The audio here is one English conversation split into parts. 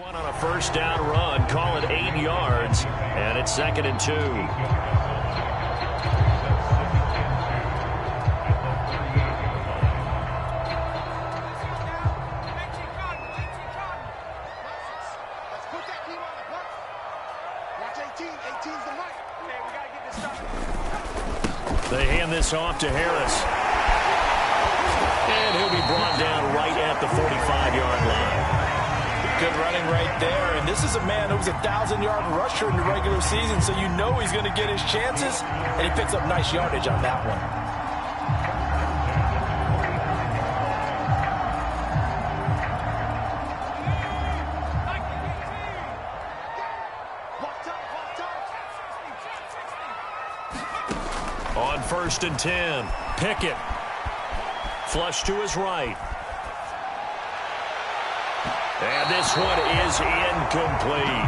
On a first down run, call it 8 yards, and it's 2nd and 2. They hand this off to Harris. And he'll be brought down right at the 45-yard line. Good running right there, and this is a man who was a 1,000-yard rusher in the regular season, so you know he's going to get his chances, and he picks up nice yardage on that one. On 1st and 10, Pickett. Flush to his right. And this one is incomplete.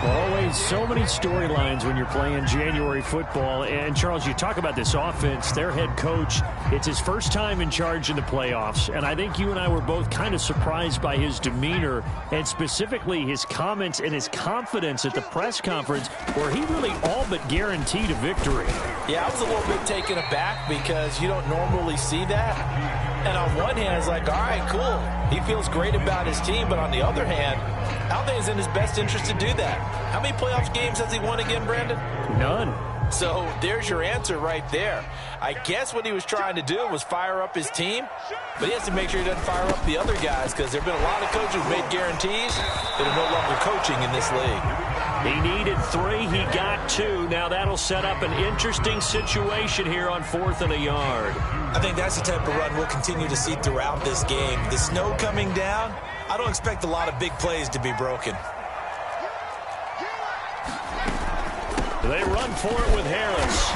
Always so many storylines when you're playing January football. And, Charles, you talk about this offense, their head coach, it's his first time in charge in the playoffs. And I think you and I were both kind of surprised by his demeanor and specifically his comments and his confidence at the press conference where he really all but guaranteed a victory. Yeah, I was a little bit taken aback because you don't normally see that. And on one hand, it's like, all right, cool. He feels great about his team. But on the other hand, I don't think it's in his best interest to do that. How many playoff games has he won again, Brandon? None. So there's your answer right there. I guess what he was trying to do was fire up his team, but he has to make sure he doesn't fire up the other guys because there have been a lot of coaches who made guarantees that are no longer coaching in this league. He needed 3. He got 2. Now that'll set up an interesting situation here on 4th and a yard. I think that's the type of run we'll continue to see throughout this game. The snow coming down, I don't expect a lot of big plays to be broken. They run for it with Harris.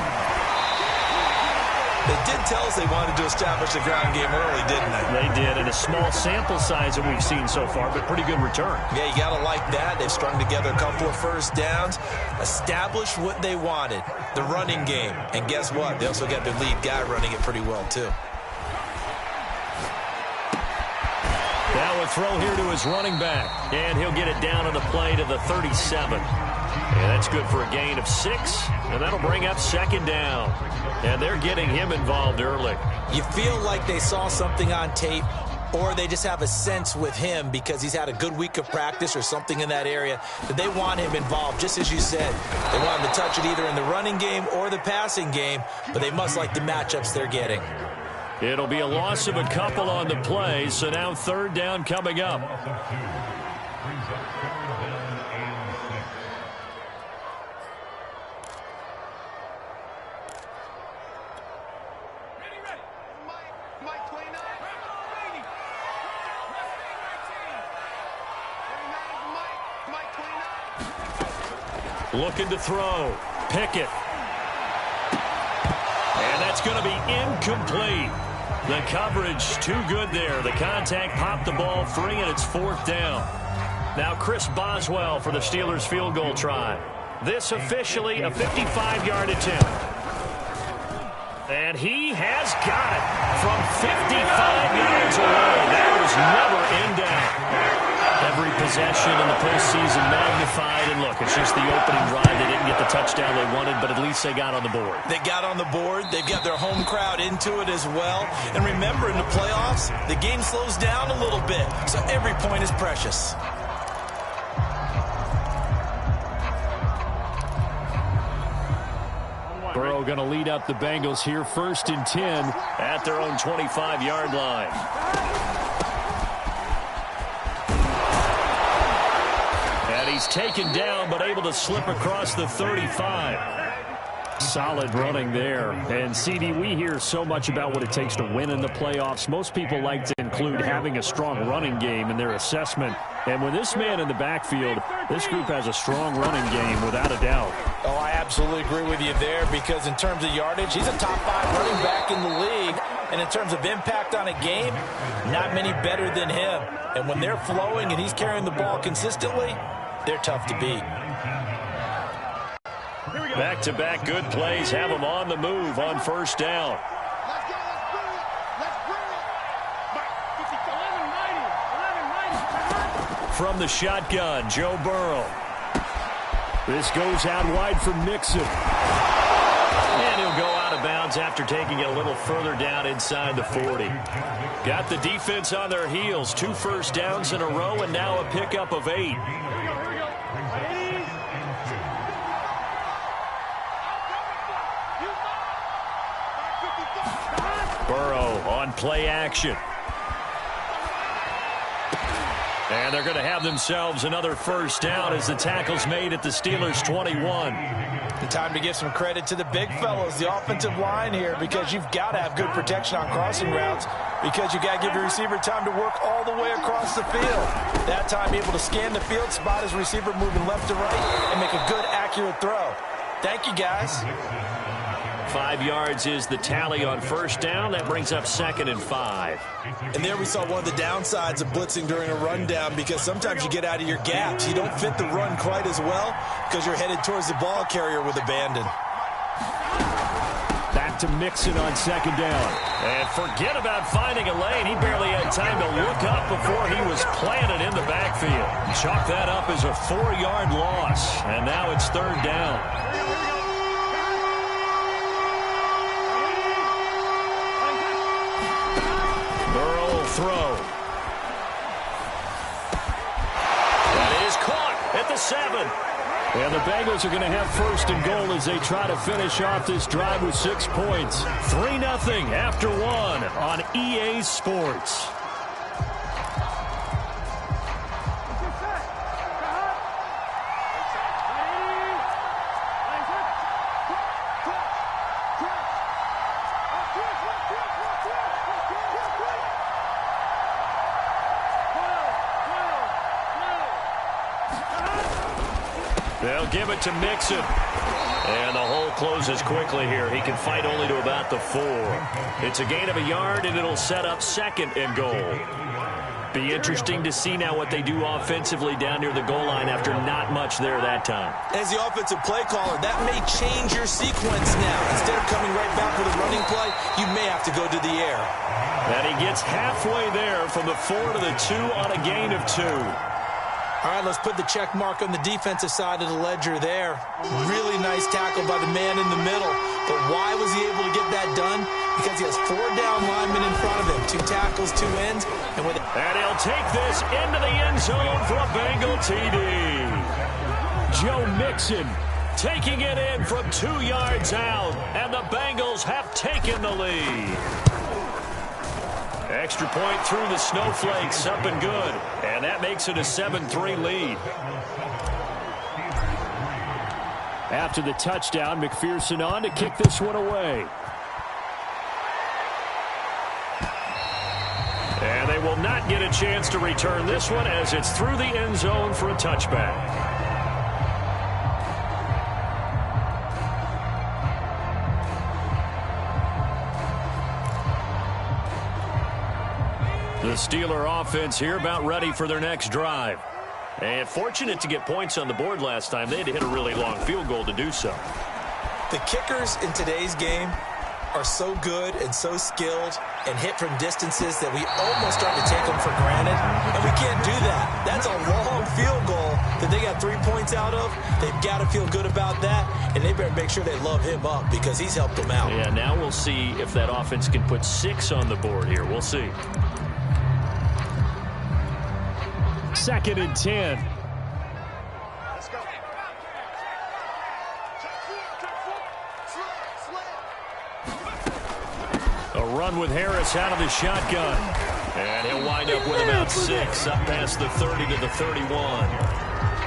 They did tell us they wanted to establish the ground game early, didn't they? They did, and a small sample size that we've seen so far, but pretty good return. Yeah, you got to like that. They've strung together a couple of first downs, established what they wanted, the running game. And guess what? They also got their lead guy running it pretty well, too. Now a throw here to his running back, and he'll get it down on the play to the 37. And that's good for a gain of 6, and that'll bring up 2nd down. And they're getting him involved early. You feel like they saw something on tape, or they just have a sense with him because he's had a good week of practice or something in that area that they want him involved, just as you said. They want him to touch it either in the running game or the passing game, but they must like the matchups they're getting. It'll be a loss of a couple on the play, so now 3rd down coming up. Looking to throw. Pickett. And that's going to be incomplete. The coverage too good there. The contact popped the ball free, and it's 4th down. Now Chris Boswell for the Steelers field goal try. This officially a 55-yard attempt. And he has got it from 55 yards away. That was never in doubt. Every possession in the postseason magnified. And look, it's just the opening drive. They didn't get the touchdown they wanted, but at least they got on the board. They got on the board. They've got their home crowd into it as well. And remember, in the playoffs, the game slows down a little bit, so every point is precious. Burrow going to lead up the Bengals here 1st and 10 at their own 25-yard line. And he's taken down but able to slip across the 35. Solid running there. And, CD, we hear so much about what it takes to win in the playoffs. Most people like to include having a strong running game in their assessment. And with this man in the backfield, this group has a strong running game without a doubt. Oh, I absolutely agree with you there because in terms of yardage, he's a top 5 running back in the league. And in terms of impact on a game, not many better than him. And when they're flowing and he's carrying the ball consistently, they're tough to beat. Back-to-back good plays have them on the move on 1st down. from the shotgun, Joe Burrow. This goes out wide for Mixon. And he'll go out of bounds after taking it a little further down inside the 40. Got the defense on their heels. 2 first downs in a row and now a pickup of 8. Burrow on play action. And they're going to have themselves another first down as the tackle's made at the Steelers' 21. The time to give some credit to the big fellows, the offensive line here, because you've got to have good protection on crossing routes because you've got to give your receiver time to work all the way across the field. That time able to scan the field, spot his receiver moving left to right, and make a good, accurate throw. Thank you, guys. 5 yards is the tally on first down. That brings up 2nd and 5. And there we saw one of the downsides of blitzing during a rundown because sometimes you get out of your gaps. You don't fit the run quite as well because you're headed towards the ball carrier with abandon. Back to Mixon on 2nd down. And forget about finding a lane. He barely had time to look up before he was planted in the backfield. Chalk that up as a 4-yard loss. And now it's 3rd down. Throw. That is caught at the 7. And the Bengals are going to have 1st and goal as they try to finish off this drive with 6 points. 3-0 after 1 on EA Sports. They'll give it to Mixon. And the hole closes quickly here. He can fight only to about the 4. It's a gain of a yard, and it'll set up 2nd and goal. Be interesting to see now what they do offensively down near the goal line after not much there that time. As the offensive play caller, that may change your sequence now. Instead of coming right back with a running play, you may have to go to the air. And he gets halfway there from the 4 to the 2 on a gain of 2. All right, let's put the check mark on the defensive side of the ledger there. Really nice tackle by the man in the middle. But why was he able to get that done? Because he has 4 down linemen in front of him. 2 tackles, 2 ends. And he'll take this into the end zone for a Bengal TD. Joe Mixon taking it in from 2 yards out. And the Bengals have taken the lead. Extra point through the snowflakes, up and good. And that makes it a 7-3 lead. After the touchdown, McPherson on to kick this one away. And they will not get a chance to return this one as it's through the end zone for a touchback. The Steeler offense here about ready for their next drive. And fortunate to get points on the board last time. They had to hit a really long field goal to do so. The kickers in today's game are so good and so skilled and hit from distances that we almost start to take them for granted. And we can't do that. That's a long field goal that they got 3 points out of. They've got to feel good about that. And they better make sure they love him up because he's helped them out. Yeah, now we'll see if that offense can put 6 on the board here. We'll see. 2nd and 10. Let's go. A run with Harris out of the shotgun. And he'll wind up with about 6 up past the 30 to the 31.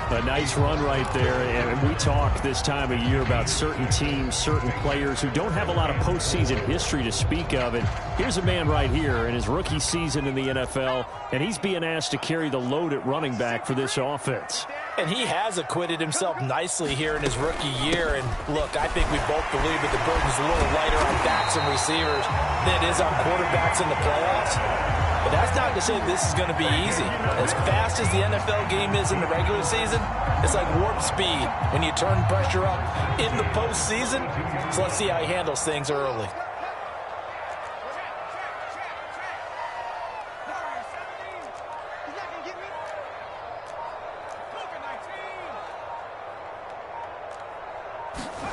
A nice run right there, and we talk this time of year about certain teams, certain players who don't have a lot of postseason history to speak of. And here's a man right here in his rookie season in the NFL, and he's being asked to carry the load at running back for this offense. And he has acquitted himself nicely here in his rookie year. And look, I think we both believe that the burden's a little lighter on backs and receivers than it is on quarterbacks in the playoffs. But that's not to say this is going to be easy. As fast as the NFL game is in the regular season, it's like warp speed when you turn pressure up in the postseason. So let's see how he handles things early.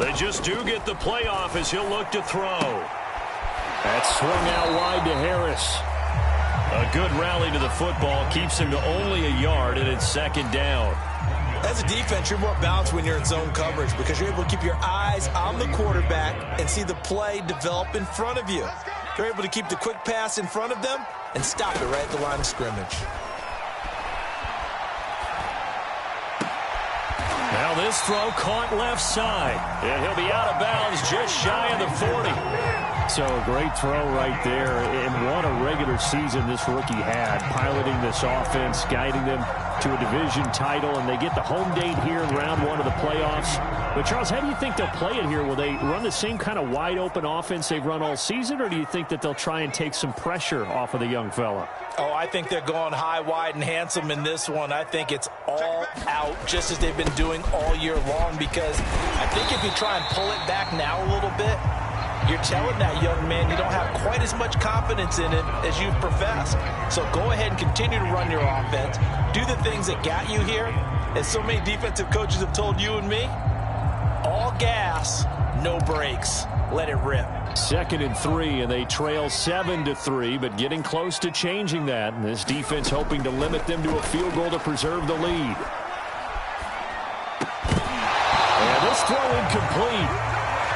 They just do get the playoff as he'll look to throw. That's swung out wide to Harris. A good rally to the football keeps him to only a yard, and it's second down. As a defense, you're more balanced when you're in zone coverage because you're able to keep your eyes on the quarterback and see the play develop in front of you. You're able to keep the quick pass in front of them and stop it right at the line of scrimmage. Now this throw caught left side, and he'll be out of bounds just shy of the 40. So a great throw right there, and what a regular season this rookie had, piloting this offense, guiding them to a division title, and they get the home date here in round one of the playoffs. But, Charles, how do you think they'll play it here? Will they run the same kind of wide-open offense they've run all season, or do you think that they'll try and take some pressure off of the young fella? Oh, I think they're going high, wide, and handsome in this one. I think it's all out, just as they've been doing all year long, because I think if you try and pull it back now a little bit, you're telling that young man you don't have quite as much confidence in it as you've professed. So go ahead and continue to run your offense. Do the things that got you here. As so many defensive coaches have told you and me, all gas, no brakes. Let it rip. 2nd and 3, and they trail 7-3, but getting close to changing that. And this defense hoping to limit them to a field goal to preserve the lead. And this throw incomplete.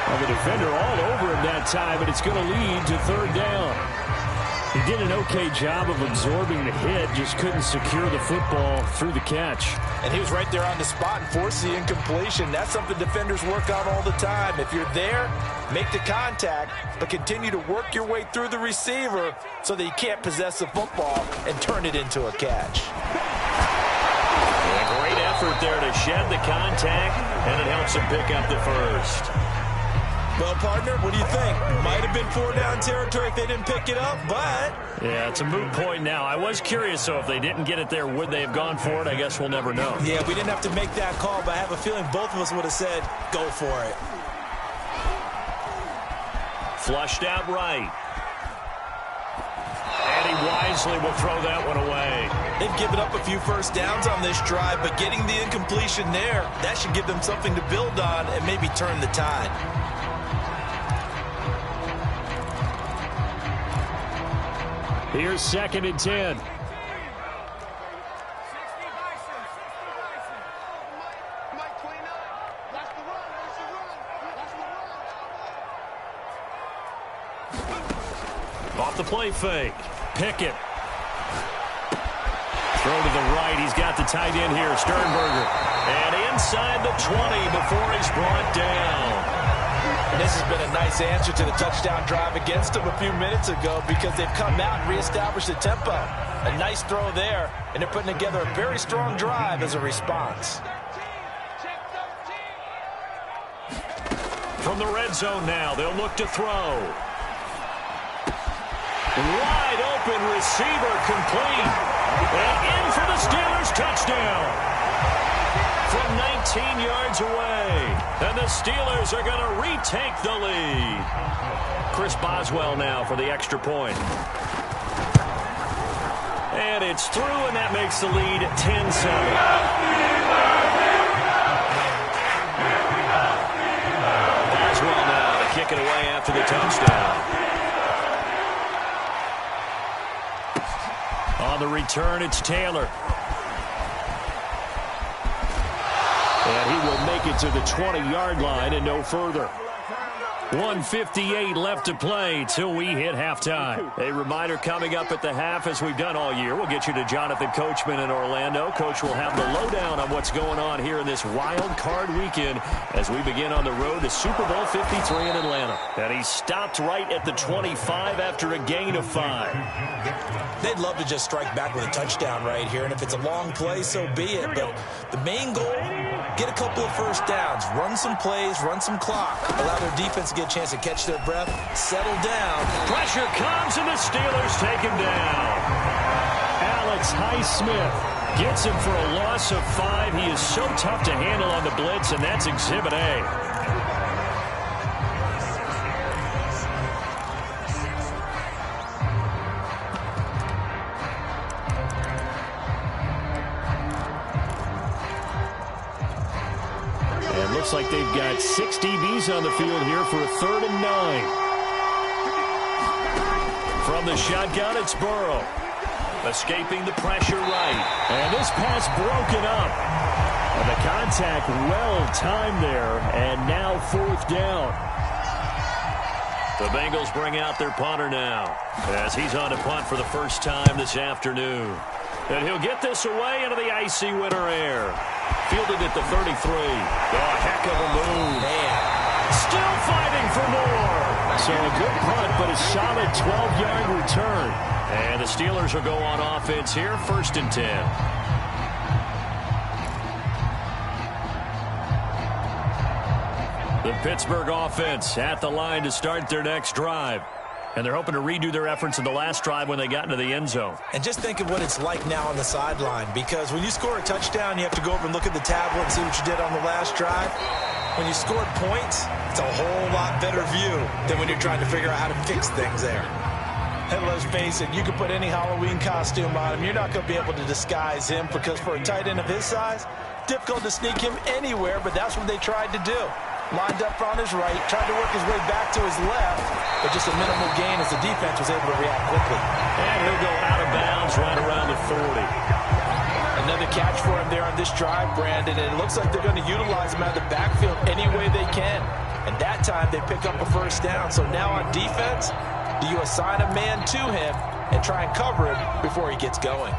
Well, the defender all over him that time, but it's going to lead to 3rd down. He did an okay job of absorbing the hit, just couldn't secure the football through the catch. And he was right there on the spot and forced the incompletion. That's something defenders work on all the time. If you're there, make the contact, but continue to work your way through the receiver so that you can't possess the football and turn it into a catch. A great effort there to shed the contact, and it helps him pick up the first. Well, partner, what do you think? Might have been 4 down territory if they didn't pick it up, but... Yeah, it's a moot point now. I was curious, so if they didn't get it there, would they have gone for it? I guess we'll never know. Yeah, we didn't have to make that call, but I have a feeling both of us would have said, go for it. Flushed out right. And he wisely will throw that one away. They've given up a few first downs on this drive, but getting the incompletion there, that should give them something to build on and maybe turn the tide. Here's 2nd and 10. Off the play fake. Pickett. Throw to the right. He's got the tight end here, Sternberger. And inside the 20 before he's brought down. This has been a nice answer to the touchdown drive against them a few minutes ago because they've come out and reestablished the tempo. A nice throw there, and they're putting together a very strong drive as a response. From the red zone now, they'll look to throw. Wide open receiver complete. And in for the Steelers touchdown. From 19 yards away. And the Steelers are going to retake the lead. Chris Boswell now for the extra point. And it's through, and that makes the lead 10-7. Boswell now to kick it away after the touchdown. On the return, it's Taylor. And he will make it to the 20-yard line and no further. 1:58 left to play till we hit halftime. A reminder coming up at the half, as we've done all year. We'll get you to Jonathan Coachman in Orlando. Coach will have the lowdown on what's going on here in this wild card weekend as we begin on the road to Super Bowl 53 in Atlanta. And he stopped right at the 25 after a gain of 5. They'd love to just strike back with a touchdown right here, and if it's a long play, so be it. But the main goal, get a couple of first downs, run some plays, run some clock, allow their defense to get a chance to catch their breath, settle down. Pressure comes, and the Steelers take him down. Alex Highsmith gets him for a loss of 5. He is so tough to handle on the blitz, and that's Exhibit A. looks like they've got 6 DBs on the field here for a 3rd and 9. From the shotgun, it's Burrow. Escaping the pressure right. And this pass broken up. And the contact well-timed there. And now 4th down. The Bengals bring out their punter now as he's on to punt for the first time this afternoon. And he'll get this away into the icy winter air. Fielded at the 33. Oh, heck of a move. Man. Still fighting for more. So a good punt, but a solid 12-yard return. And the Steelers will go on offense here, 1st and 10. The Pittsburgh offense at the line to start their next drive. And they're hoping to redo their efforts in the last drive when they got into the end zone. And just think of what it's like now on the sideline, because when you score a touchdown, you have to go over and look at the tablet and see what you did on the last drive. When you scored points, it's a whole lot better view than when you're trying to figure out how to fix things there. And let's face it, you can put any Halloween costume on him. You're not going to be able to disguise him, because for a tight end of his size, difficult to sneak him anywhere, but that's what they tried to do. Lined up on his right, tried to work his way back to his left, but just a minimal gain as the defense was able to react quickly. And he'll go out of bounds right around the 40. Another catch for him there on this drive, Brandon, and it looks like they're going to utilize him out of the backfield any way they can. And that time they pick up a 1st down. So now on defense, do you assign a man to him and try and cover him before he gets going?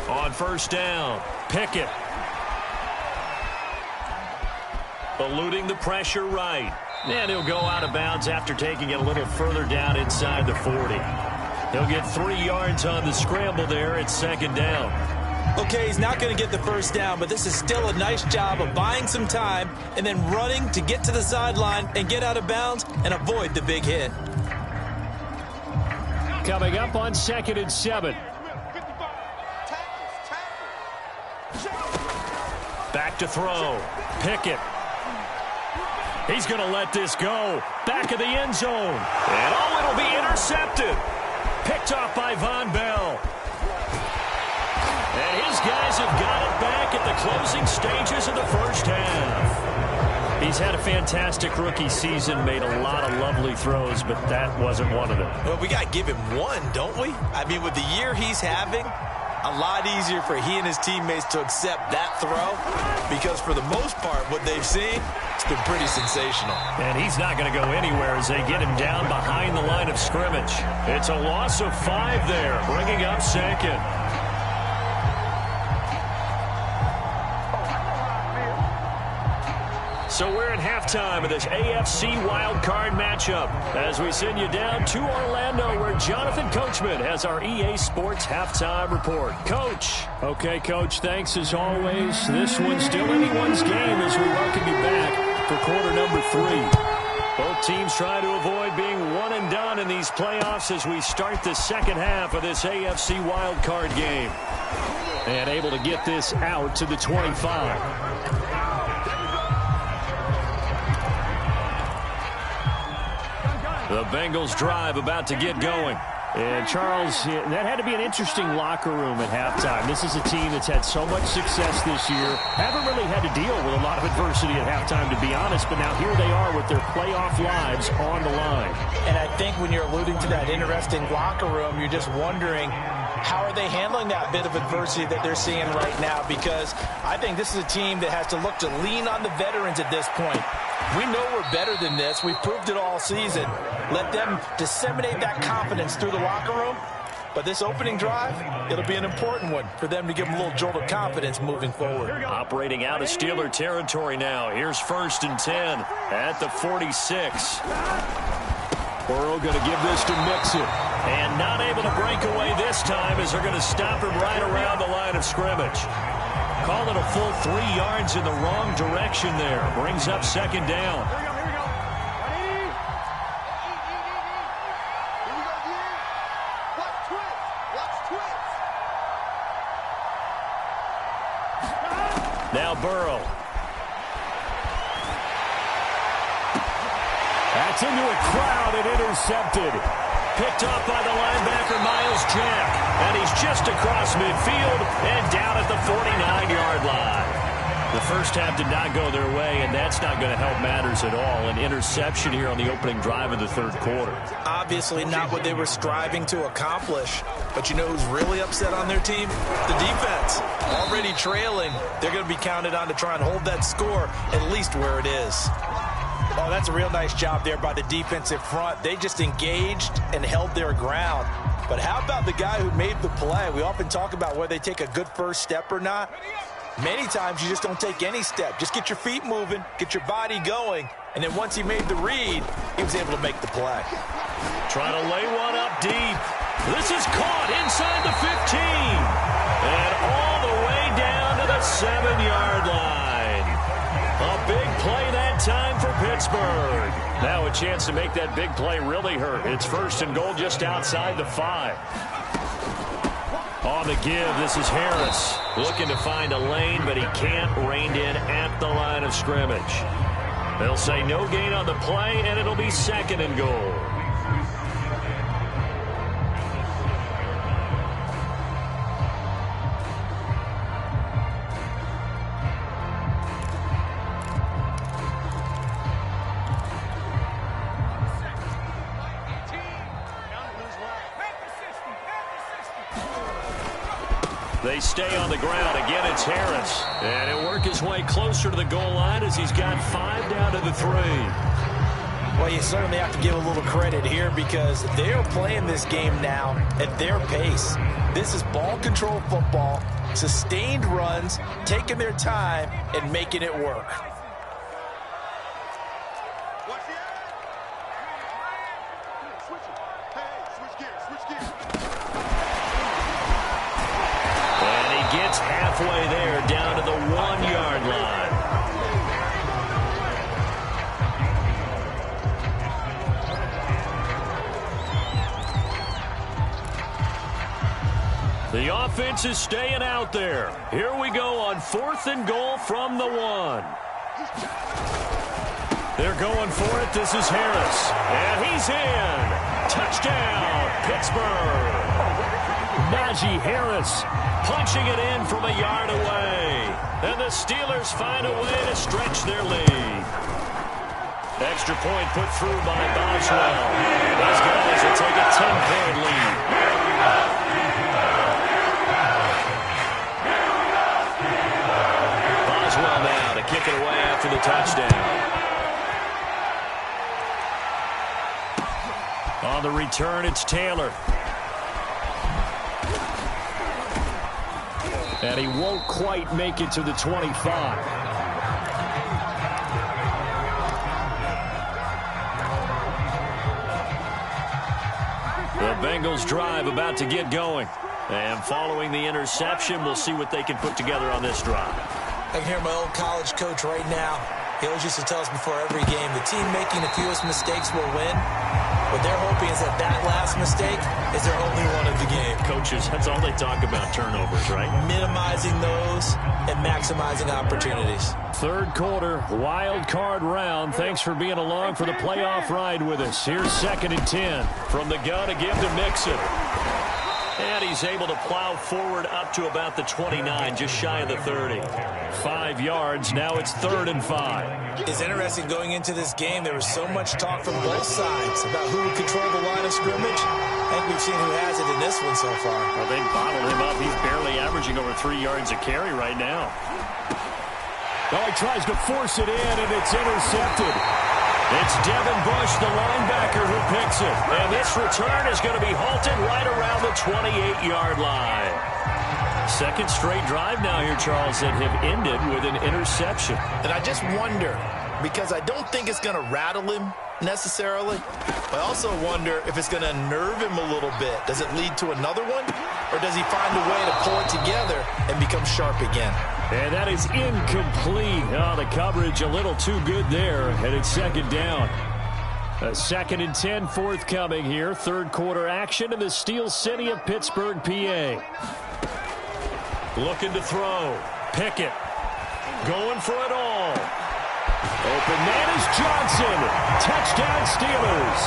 On 1st down, Pickett. Eluding the pressure right. And he'll go out of bounds after taking it a little further down inside the 40. He'll get 3 yards on the scramble there at 2nd down. Okay, he's not going to get the 1st down, but this is still a nice job of buying some time and then running to get to the sideline and get out of bounds and avoid the big hit. Coming up on 2nd and 7. Back to throw. Pickett. He's going to let this go. Back of the end zone. And it'll be intercepted. Picked off by Von Bell. And his guys have got it back at the closing stages of the 1st half. He's had a fantastic rookie season, made a lot of lovely throws, but that wasn't one of them. Well, we got to give him one, don't we? I mean, with the year he's having, a lot easier for he and his teammates to accept that throw, because for the most part, what they've seen, it's been pretty sensational. And he's not going to go anywhere as they get him down behind the line of scrimmage. It's a loss of 5 there, bringing up 2nd. So we're at halftime of this AFC wildcard matchup as we send you down to Orlando, where Jonathan Coachman has our EA Sports halftime report. Coach. Okay, Coach, thanks as always. This one's still anyone's game as we welcome you back for quarter number 3. Both teams trying to avoid being one and done in these playoffs as we start the 2nd half of this AFC wildcard game. And able to get this out to the 25. The Bengals drive about to get going. And, Charles, that had to be an interesting locker room at halftime. This is a team that's had so much success this year. Haven't really had to deal with a lot of adversity at halftime, to be honest. But now here they are with their playoff lives on the line. And I think when you're alluding to that interesting locker room, you're just wondering, how are they handling that bit of adversity that they're seeing right now? Because I think this is a team that has to look to lean on the veterans at this point. We know we're better than this. We've proved it all season. Let them disseminate that confidence through the locker room. But this opening drive, it'll be an important one for them to give them a little jolt of confidence moving forward. Operating out of Steeler territory now. Here's 1st and 10 at the 46. Burrow going to give this to Mixon. And not able to break away this time as they're going to stop him right around the line of scrimmage. Call it a full 3 yards in the wrong direction there. Brings up 2nd down. Now Burrow. That's into a crowd and intercepted. picked off by the linebacker, Miles Jack. And he's just across midfield and down at the 49-yard line. The first half did not go their way, and that's not going to help matters at all. An interception here on the opening drive of the third quarter. Obviously not what they were striving to accomplish. But you know who's really upset on their team? The defense. Already trailing. They're going to be counted on to try and hold that score at least where it is. Oh, that's a real nice job there by the defensive front. They just engaged and held their ground. But how about the guy who made the play? We often talk about whether they take a good first step or not. Many times you just don't take any step. Just get your feet moving, get your body going, and then once he made the read, he was able to make the play. Trying to lay one up deep. This is caught inside the 15. And all the way down to the 7-yard line. A big play that time for Pittsburgh. Now a chance to make that big play really hurt. It's first and goal just outside the 5. On the give, this is Harris. Looking to find a lane, but he can't. Reined in at the line of scrimmage. They'll say no gain on the play, and it'll be second and goal. They stay on the ground. Again, it's Harris. And he'll work his way closer to the goal line as he's got 5 down to the 3. Well, you certainly have to give a little credit here because they're playing this game now at their pace. This is ball control football, sustained runs, taking their time, and making it work. Gets halfway there, down to the 1-yard line. The offense is staying out there. Here we go on 4th and goal from the 1. They're going for it. This is Harris. And he's in. Touchdown, Pittsburgh. Najee Harris punching it in from a yard away. And the Steelers find a way to stretch their lead. Extra point put through by Boswell. Those guys will take a 10-point lead. Boswell now to kick it away after the touchdown. On the return, it's Taylor. And he won't quite make it to the 25. The Bengals drive about to get going. And following the interception, we'll see what they can put together on this drive. I can hear my old college coach right now. He always used to tell us before every game, the team making the fewest mistakes will win. What they're hoping is that that last mistake is their only one of the game. Coaches, that's all they talk about, turnovers, right? Minimizing those and maximizing opportunities. Third quarter, wild card round. Thanks for being along for the playoff ride with us. Here's 2nd and 10 from the gun to give to Mixon. And he's able to plow forward up to about the 29, just shy of the 30. 5 yards, now it's 3rd and 5. It's interesting going into this game. There was so much talk from both sides about who would control the line of scrimmage. I think we've seen who has it in this one so far. Well, they bottled him up. He's barely averaging over 3 yards a carry right now. Oh, he tries to force it in, and it's intercepted. It's Devin Bush, the linebacker, who picks it. And this return is going to be halted right around the 28-yard line. Second straight drive now here, Charles, that have ended with an interception. And I just wonder, because I don't think it's going to rattle him necessarily. I also wonder if it's going to unnerve him a little bit. Does it lead to another one? Or does he find a way to pull it together and become sharp again? And that is incomplete. Oh, the coverage a little too good there. And it's 2nd down. A 2nd and 10 forthcoming here. Third quarter action in the Steel City of Pittsburgh, PA. Looking to throw. Pickett. Going for it all. Open man is Johnson. Touchdown Steelers.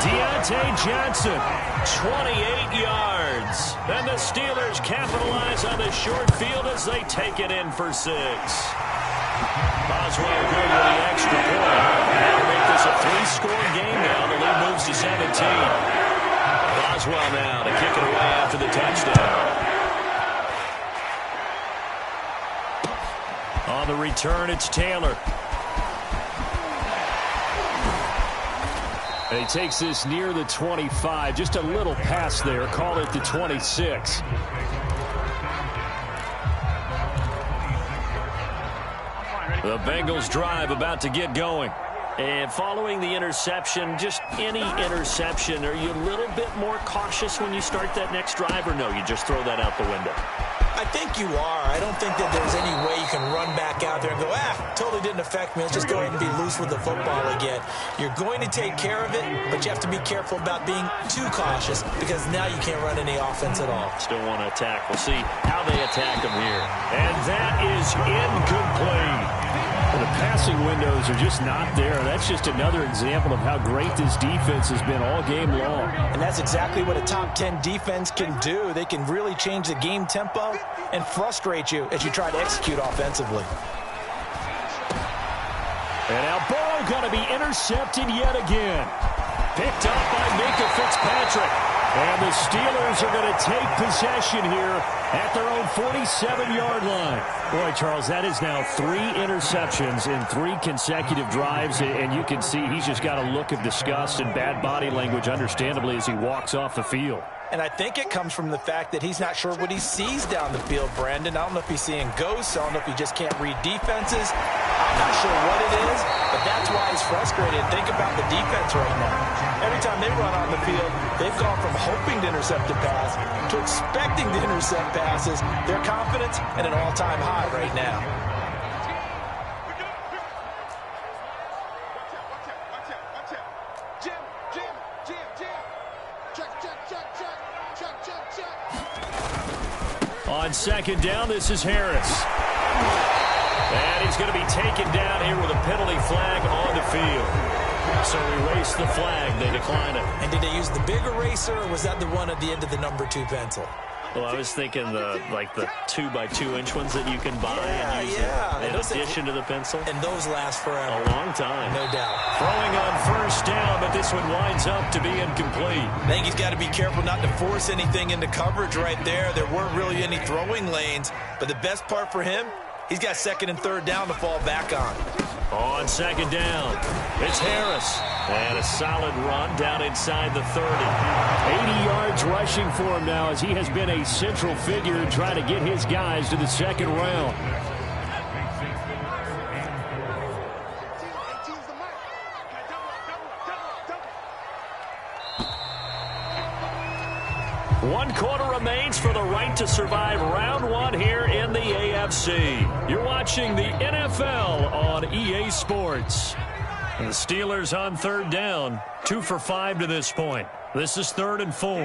Deontay Johnson, 28 yards. And the Steelers capitalize on the short field as they take it in for 6. Boswell good with the extra point. That'll make this a 3-score game now. The lead moves to 17. Boswell now to kick it away after the touchdown. On the return, it's Taylor. And he takes this near the 25. Just a little pass there. Call it the 26. The Bengals drive about to get going. And following the interception, just any interception, are you a little bit more cautious when you start that next drive, or no, you just throw that out the window? I think you are. I don't think that there's any way you can run back out there and go, totally didn't affect me. Let's just go ahead and be loose with the football again. You're going to take care of it, but you have to be careful about being too cautious because now you can't run any offense at all. Still want to attack. We'll see how they attack them here. And that is incomplete. The passing windows are just not there. That's just another example of how great this defense has been all game long. And that's exactly what a top 10 defense can do. They can really change the game tempo and frustrate you as you try to execute offensively. And now Burrow going to be intercepted yet again. Picked up by Minka Fitzpatrick. And the Steelers are going to take possession here at their own 47-yard line. Boy, Charles, that is now 3 interceptions in 3 consecutive drives, and you can see he's just got a look of disgust and bad body language, understandably, as he walks off the field. And I think it comes from the fact that he's not sure what he sees down the field, Brandon. I don't know if he's seeing ghosts. I don't know if he just can't read defenses. I'm not sure what it is, but that's why he's frustrated. Think about the defense right now. Every time they run on the field, they've gone from hoping to intercept a pass to expecting to intercept passes. Their confidence at an all-time high right now. On second down, this is Harris. And he's going to be taken down here with a penalty flag on the field. So erase the flag. They decline it. And did they use the big eraser, or was that the one at the end of the number 2 pencil? Well, I was thinking the 2x2-inch ones that you can buy and use in addition to the pencil. And those last forever. A long time. No doubt. Throwing on first down, but this one winds up to be incomplete. I think he's got to be careful not to force anything into coverage right there. There weren't really any throwing lanes, but the best part for him, he's got second and third down to fall back on. On second down, it's Harris. And a solid run down inside the 30. 80 yards rushing for him now as he has been a central figure trying to get his guys to the second round. One quarter remains for the right to survive round 1 here in the AFC. You're watching the NFL on EA Sports. And the Steelers on third down, 2 for 5 to this point. This is 3rd and 4.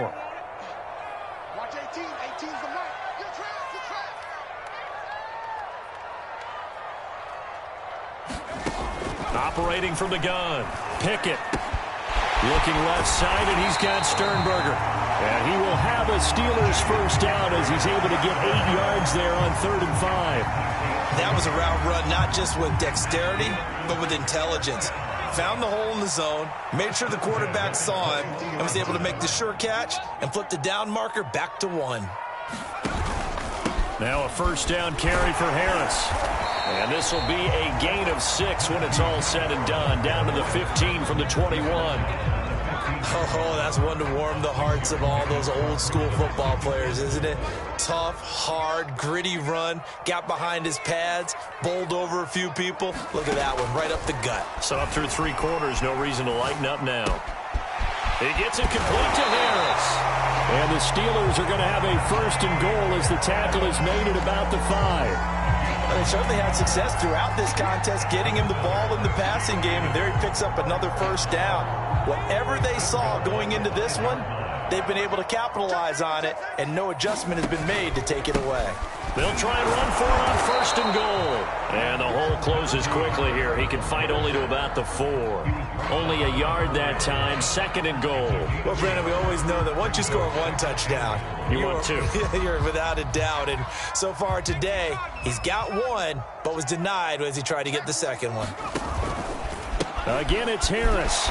Watch 18. 18's the mark. You're trapped. You're trapped. Operating from the gun. Pickett. Looking left side, and he's got Sternberger. And he will have a Steelers first down as he's able to get 8 yards there on 3rd and 5. That was a route run, not just with dexterity, but with intelligence. Found the hole in the zone, made sure the quarterback saw him, and was able to make the sure catch and flip the down marker back to 1. Now a first down carry for Harris. And this will be a gain of 6 when it's all said and done. Down to the 15 from the 21. Oh, that's one to warm the hearts of all those old school football players, isn't it? Tough, hard, gritty run. Got behind his pads, bowled over a few people. Look at that one, right up the gut. So up through 3 quarters, no reason to lighten up now. He gets it complete to Harris. And the Steelers are going to have a first and goal as the tackle is made at about the 5. Well, they certainly had success throughout this contest, getting him the ball in the passing game, and there he picks up another first down. Whatever they saw going into this one, they've been able to capitalize on it, and no adjustment has been made to take it away. They'll try and run for it on first and goal. And the hole closes quickly here. He can fight only to about the 4. Only a yard that time, 2nd and goal. Well, Brandon, we always know that once you score 1 touchdown, you want 2. You're without a doubt. And so far today, he's got 1, but was denied as he tried to get the 2nd one. Again, it's Harris.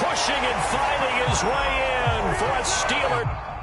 Pushing and finding his way in for a Steeler.